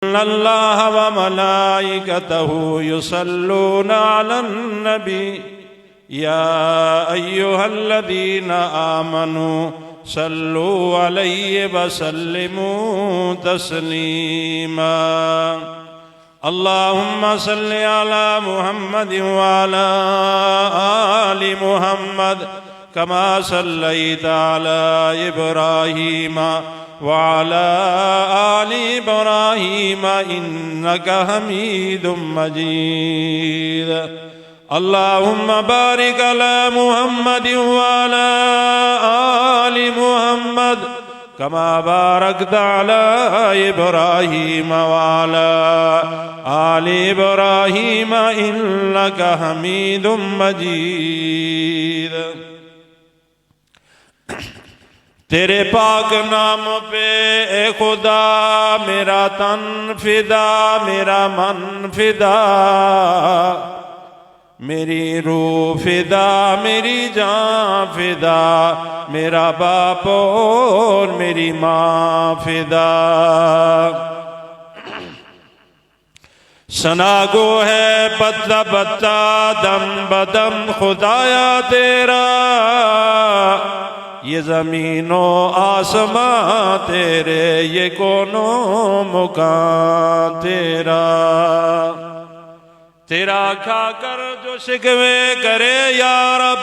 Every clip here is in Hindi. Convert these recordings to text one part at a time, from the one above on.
अल्लाह व मलाइकतहु युसल्लूना अलन नबी या अय्युहल्लज़ीना आमनू सल्लू अलैहि व सल्लिमू तस्लीमा। अल्लाहुम्मा सल्लि अला मुहम्मद व अला आलि मुहम्मद कमा सल्लैता अला इब्राहीम व अला आलि इब्राहीम इन्नका हमीदुम मजीद। अल्लाहुम्मा बारिक अला मुहम्मद व अला आलि मुहम्मद कमा बारकता अला इब्राहीम व अला आलि इब्राहीम इन्नका हमीदुम मजीद। तेरे पाक नाम पे ए खुदा मेरा तन फिदा, मेरा मन फिदा, मेरी रूह फिदा, मेरी जान फिदा, मेरा बाप और मेरी माँ फिदा। सना गो है पत्ता पत्ता दम बदम खुदाया तेरा, ये ज़मीनो आसमां तेरे, ये कोनो मुकाम तेरा। तेरा खाकर जो शिकवे करे या रब,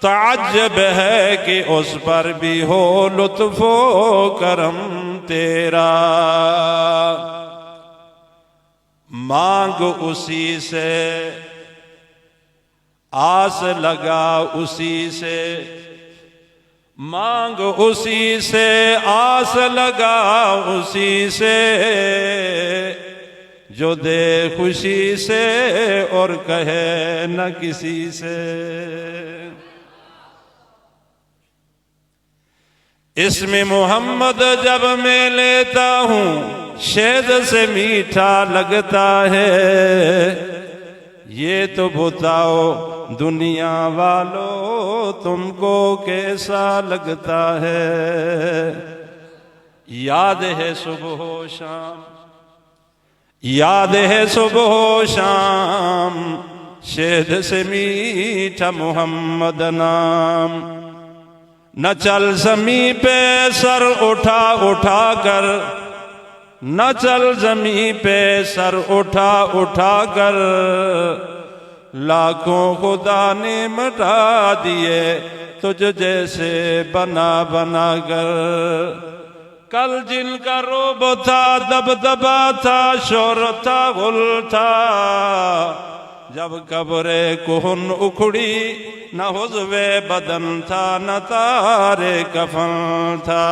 ताज्जुब है कि उस पर भी हो लुत्फो करम तेरा। मांग उसी से, आस लगा उसी से, मांग उसी से, आस लगा उसी से, जो दे खुशी से और कहे न किसी से। इसमें मोहम्मद जब मैं लेता हूँ शहद से मीठा लगता है, ये तो बताओ दुनिया वालों तुमको कैसा लगता है। याद है सुबह शाम, याद है सुबह शाम, शहद से मीठा मोहम्मद नाम। न चल ज़मीं पे सर उठा उठा कर, न चल ज़मीं पे सर उठा उठा कर, लाखों खुदा ने मिटा दिए तुझ जैसे बना बना कर। कल जिनका रोब था, दबदबा था, शोहरत था, गुल था, जब कब्रे कुहन उखड़ी न हुज़्वे बदन था, न तारे कफन था।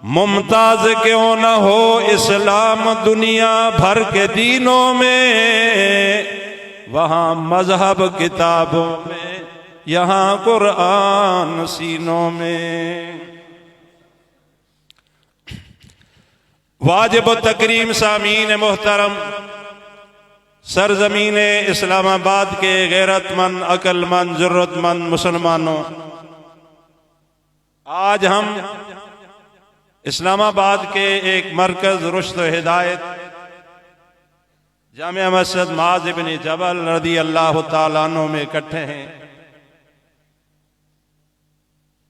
मुमताज क्यों न हो इस्लाम दुनिया भर के दीनों में, वहाँ मजहब किताबों में, यहाँ कुरान सीनों में। वाजिब तकरीम सामीन मोहतरम, सरजमीन इस्लामाबाद के गैरतमंद, अक्लमंद, जुर्रतमंद मुसलमानों, आज हम इस्लामाबाद के एक मरकज रुश्द हिदायत जामिया मस्जिद मुआज़ इब्न जबल रज़ी अल्लाह तआला अन्हु में इकट्ठे हैं।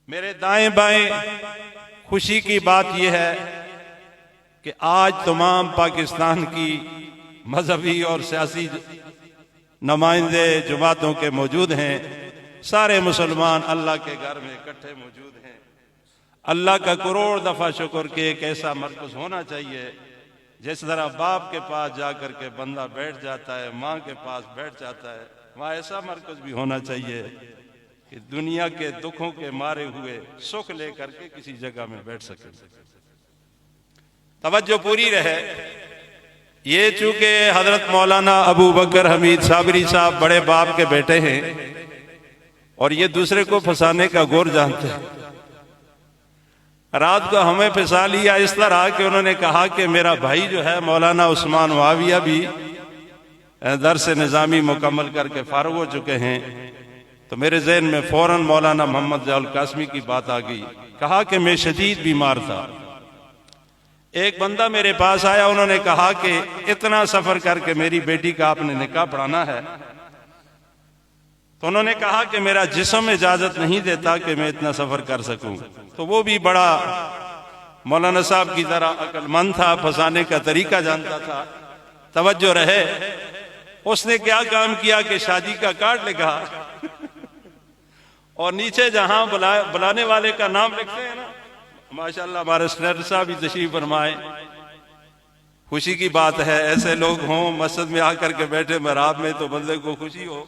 मेरे दाएं बाएं खुशी की बात यह है कि आज तमाम पाकिस्तान की मजहबी और सियासी नुमाइंदे जमातों के मौजूद हैं। सारे मुसलमान अल्लाह के घर में इकट्ठे मौजूद हैं। अल्लाह का करोड़ दफा शुक्र कि एक ऐसा मरकज होना चाहिए, जिस तरह बाप के पास जाकर के बंदा बैठ जाता है, माँ के पास बैठ जाता है, वहाँ ऐसा मरकज भी होना चाहिए कि दुनिया के दुखों के मारे हुए सुख लेकर के किसी जगह में बैठ सके। तवज्जो पूरी रहे। ये चूंकि हजरत मौलाना अबू बकर हमीद साबरी साहब बड़े बाप के बेटे हैं और ये दूसरे को फंसाने का गौर जानते हैं, रात को हमें फंसा लिया इस तरह कि उन्होंने कहा कि मेरा भाई जो है मौलाना उस्मान मुआविया भी दर्स निज़ामी मुकम्मल करके फारुग हो चुके हैं। तो मेरे जहन में फौरन मौलाना मोहम्मद ज़ियाउल कासमी की बात आ गई। कहा कि मैं शदीद बीमार था, एक बंदा मेरे पास आया, उन्होंने कहा कि इतना सफर करके मेरी बेटी का आपने निकाह पढ़ाना है। तो उन्होंने कहा कि मेरा जिस्म इजाजत नहीं देता कि मैं इतना सफर कर सकूं। तो वो भी बड़ा मौलाना साहब की तरह अक्लमंद था, फंसाने का तरीका जानता था, तवज्जो रहे। उसने क्या काम किया कि शादी का कार्ड लिखा और नीचे जहां बुलाने वाले का नाम लिखते हैं ना, माशाल्लाह हमारे स्नेटर साहब भी तशरीफ फरमाए। खुशी की बात है, ऐसे लोग हों मस्जिद में आकर के बैठे महराब में तो बंदे को खुशी हो।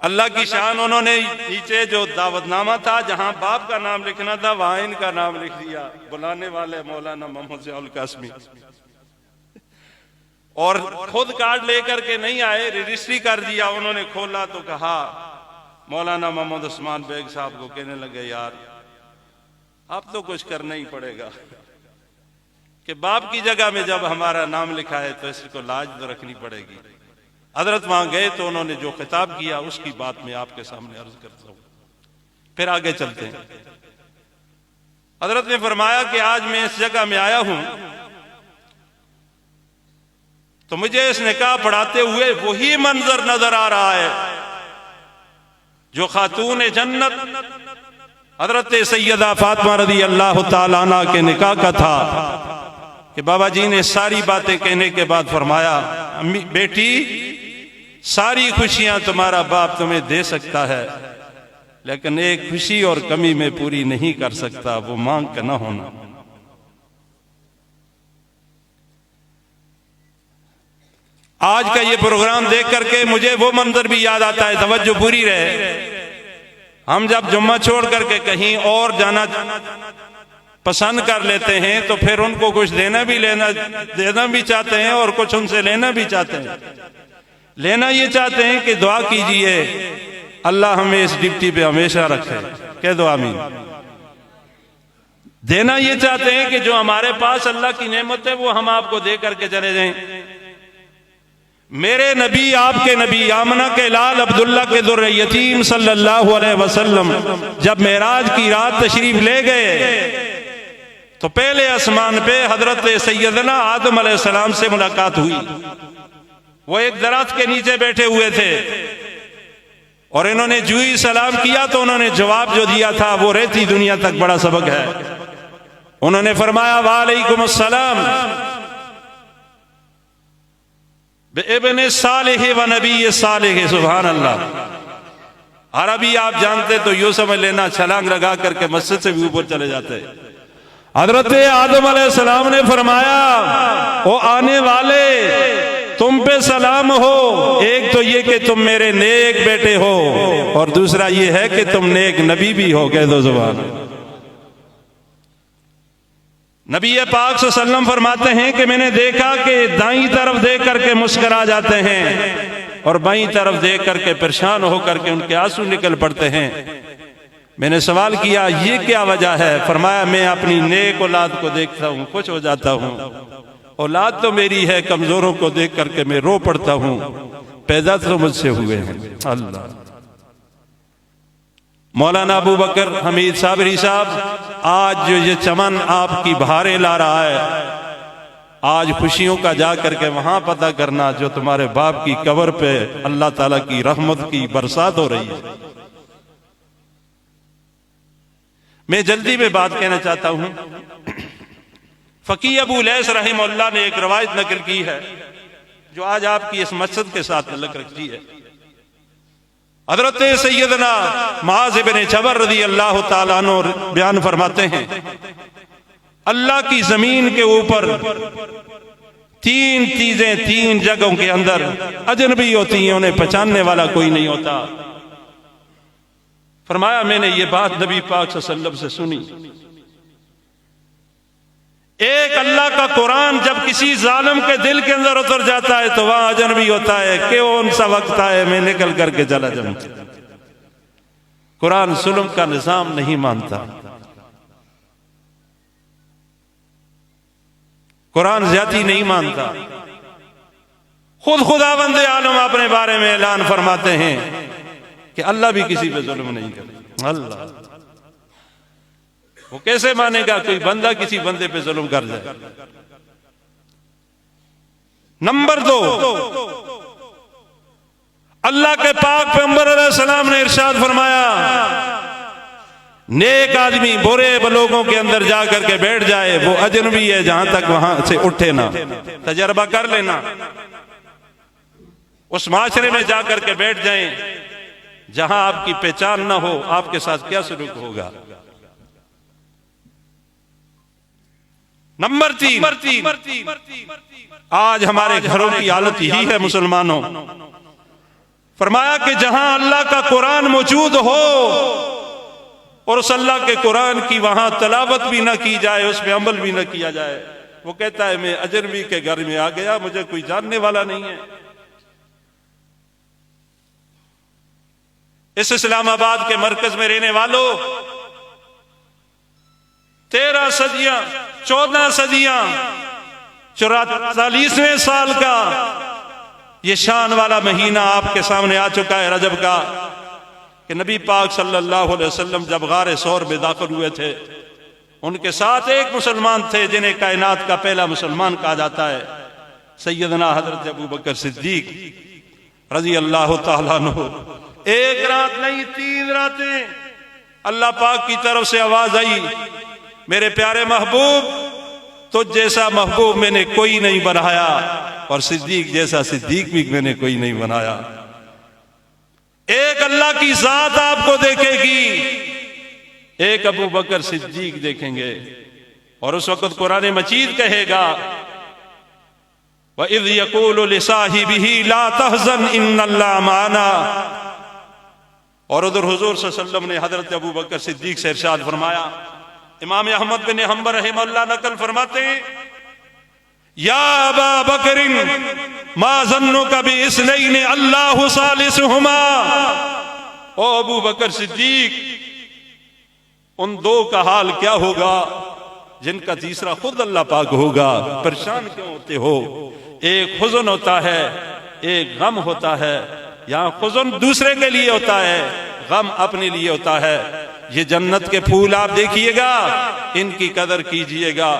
अल्लाह की शान, उन्होंने नीचे जो दावतनामा था जहां बाप का नाम लिखना था वहां इनका नाम लिख दिया, बुलाने वाले मौलाना मोहम्मद ज़ियाउल कासमी। और खुद कार्ड लेकर के नहीं आए, रजिस्ट्री कर दिया। उन्होंने खोला तो कहा मौलाना मोहम्मद उस्मान बेग साहब को, कहने लगे यार अब तो कुछ करना ही पड़ेगा कि बाप की जगह में जब हमारा नाम लिखा है तो इसको लाज तो रखनी पड़ेगी। हजरत वहां गए तो उन्होंने जो खिताब किया उसकी बात मैं आपके सामने अर्ज करता हूं, फिर आगे चलते हैं। हजरत ने फरमाया कि आज मैं इस जगह में आया हूं तो मुझे इस निकाह पढ़ाते हुए वही मंजर नजर आ रहा है जो खातून जन्नत हजरत सैयदा फातिमा रज़ी अल्लाह तआला अन्हा के निकाह का था कि बाबा जी ने सारी बातें कहने के बाद फरमाया, अम्मी बेटी सारी खुशियां तुम्हारा बाप तुम्हें दे सकता है, लेकिन एक खुशी और कमी में पूरी नहीं कर सकता, वो मांग का न होना। आज का ये प्रोग्राम देख करके मुझे वो मंजर भी याद आता है, तवज्जो पूरी रहे। हम जब जुम्मा छोड़ करके कहीं और जाना पसंद कर लेते हैं तो फिर उनको कुछ देना भी चाहते हैं और कुछ उनसे लेना भी चाहते हैं। लेना ये चाहते हैं कि दुआ कीजिए अल्लाह हमें इस ड्यूटी पे हमेशा रखे, कह दो आमीन। देना ये चाहते हैं कि जो हमारे पास अल्लाह की नेमत है वो हम आपको दे करके चले जाएं। मेरे नबी, आपके नबी आमना के लाल अब्दुल्ला के दुर्र यतीम सल्लल्लाहु अलैहि वसल्लम जब मेराज की रात तशरीफ ले गए तो पहले आसमान पे हजरत सैयदना आदम अलैहिस्सलाम से मुलाकात हुई। वो एक दरख्त के नीचे बैठे हुए थे और इन्होंने जूही सलाम किया तो उन्होंने जवाब जो दिया था वो रहती दुनिया तक बड़ा सबक है। उन्होंने फरमाया वालेकुम अस्सलाम इब्ने सालिह व नबी सालिह। सुभान अल्लाह। अरबी आप जानते तो यूं समझ लेना छलांग लगा करके मस्जिद से भी ऊपर चले जाते। हजरत आदम अलैहिस्सलाम ने फरमाया ओ आने वाले तुम पे सलाम हो, एक तो ये कि तुम मेरे नेक बेटे हो और दूसरा ये है कि तुम नेक नबी भी हो, कह दो जुबान। नबी पाक सल्लल्लाहु अलैहि वसल्लम फरमाते हैं कि मैंने देखा कि दाईं तरफ देख करके मुस्कुरा जाते हैं और बाईं तरफ देख करके परेशान होकर के उनके आंसू निकल पड़ते हैं। मैंने सवाल किया ये क्या वजह है? फरमाया मैं अपनी नेक औलाद को देखता हूँ खुश हो जाता हूँ, औलाद तो मेरी है, कमजोरों को देख करके मैं रो पड़ता हूँ, पैदा तो मुझसे हुए हैं। अल्लाह। मौलाना अबू बकर हमीद साबरी साहब, आज जो ये चमन आपकी बहारें ला रहा है, आज खुशियों का जा करके वहां पता करना जो तुम्हारे बाप की कब्र पे अल्लाह ताला की रहमत की बरसात हो रही है। मैं जल्दी में बात कहना चाहता हूं। फकीह अबू लैस रहमहुल्लाह ने एक रवायत नकल की है जो आज आपकी इस मस्जिद के साथ तल्लुक रखती है। हजरत सैयदना मुआज़ इब्न जबल रज़ी अल्लाह ताला अन्हु बयान फरमाते हैं अल्लाह की जमीन के ऊपर तीन चीजें तीन जगहों के अंदर अजनबी होती हैं, उन्हें पहचानने वाला कोई नहीं होता। फरमाया मैंने ये बात नबी पाक सल्लल्लाहु अलैहि वसल्लम से सुनी। एक अल्लाह का कुरान जब किसी जालिम के दिल के अंदर उतर जाता है तो वहां अजनबी होता है कि कौन सा वक्त आए मैं निकल करके चला जाऊं। कुरान जुल्म का निजाम नहीं मानता, कुरान ज्यादती नहीं मानता। खुद खुदावंद आलम अपने बारे में ऐलान फरमाते हैं कि अल्लाह भी किसी पे जुल्म नहीं करे। अल्लाह वो कैसे मानेगा कोई बंदा किसी बंदे पे जुल्म कर जाए। नंबर 2, अल्लाह के पाक पैगंबर अलैहिस्सलाम ने इरशाद फरमाया, नेक आदमी बुरे लोगों के अंदर जाकर के बैठ जाए, वो अजनबी है जहां तक वहां से उठे ना। तजर्बा कर लेना, उस माशरे में जाकर के बैठ जाएं जहां आपकी पहचान ना हो, आपके साथ क्या सलूक होगा। नंबर 3, आज हमारे घरों की हालत यही है मुसलमानों। फरमाया कि जहां अल्लाह का कुरान मौजूद हो और उस अल्लाह के कुरान की वहां तलावत भी ना की जाए, उस पर अमल भी ना किया जाए, वो कहता है मैं अजनबी के घर में आ गया, मुझे कोई जानने वाला नहीं है। इस इस्लामाबाद के मरकज में रहने वालों, 13 सदियां 14 सदियां 44वें साल का ये शान वाला महीना आपके सामने आ चुका है रजब का, कि नबी पाक सल्लल्लाहु अलैहि वसल्लम जब गारे सौर में दाखिल हुए थे, उनके साथ एक मुसलमान थे जिन्हें कायनात का पहला मुसलमान कहा जाता है, सैयदना हजरत अबू बकर सिद्दीक रजी अल्लाह तआला अन्हु। एक रात नहीं 3 रातें अल्लाह पाक की तरफ से आवाज आई, मेरे प्यारे महबूब, तुझ जैसा महबूब मैंने कोई नहीं बनाया और सिद्दीक जैसा सिद्दीक भी मैंने कोई नहीं बनाया। एक अल्लाह की जात आपको देखेगी, एक अबू बकर सिद्दीक देखेंगे। और उस वक्त कुरान मजीद कहेगा, वइज़ यक़ूलु लिसाहिबिही ला तहज़न इन्नल्लाह माना। और उधर हुजूर सल्लल्लाहु अलैहि वसल्लम ने हजरत अबू बकर सिद्दीक से इरशाद फरमाया, इमाम अहमद बिन हंबल रहमतुल्लाह नकल फरमाते हैं, या अबा बकरिन मा ज़न्नुका बि इस्नैनि अल्लाहु सालिसुहुमा। ओ अबू बकर सिद्दीक, उन 2 का हाल क्या होगा जिनका तीसरा खुद अल्लाह पाक होगा। परेशान क्यों होते हो? एक हुज़्न होता है, एक गम होता है। यहाँ हुज़्न दूसरे के लिए होता है, गम अपने लिए होता है। ये जन्नत के फूल आप देखिएगा, इनकी कदर कीजिएगा।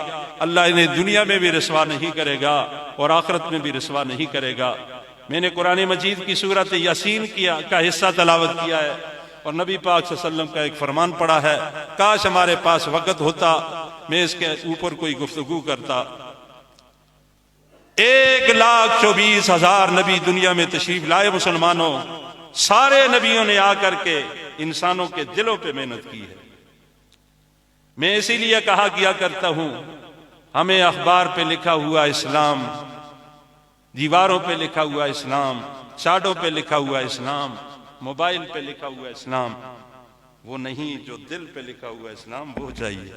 अल्लाह इन्हें दुनिया में भी रिस्वा नहीं करेगा और आखिरत में भी रिस्वा नहीं करेगा। मैंने कुरान मजीद की सूरत यासीन का हिस्सा तलावत किया है और नबी पाक सल्लल्लाहु अलैहि वसल्लम का एक फरमान पड़ा है। काश हमारे पास वक्त होता, मैं इसके ऊपर कोई गुफ्तगू करता। 1,24,000 नबी दुनिया में तशरीफ लाए मुसलमानों। सारे नबियों ने आकर के इंसानों के दिलों पे मेहनत की है। मैं इसीलिए कहा किया करता हूं, हमें अखबार पे लिखा हुआ इस्लाम, दीवारों पे लिखा हुआ इस्लाम, चार्टों पे लिखा हुआ इस्लाम, मोबाइल पे लिखा हुआ इस्लाम वो नहीं, जो दिल पे लिखा हुआ इस्लाम वो चाहिए।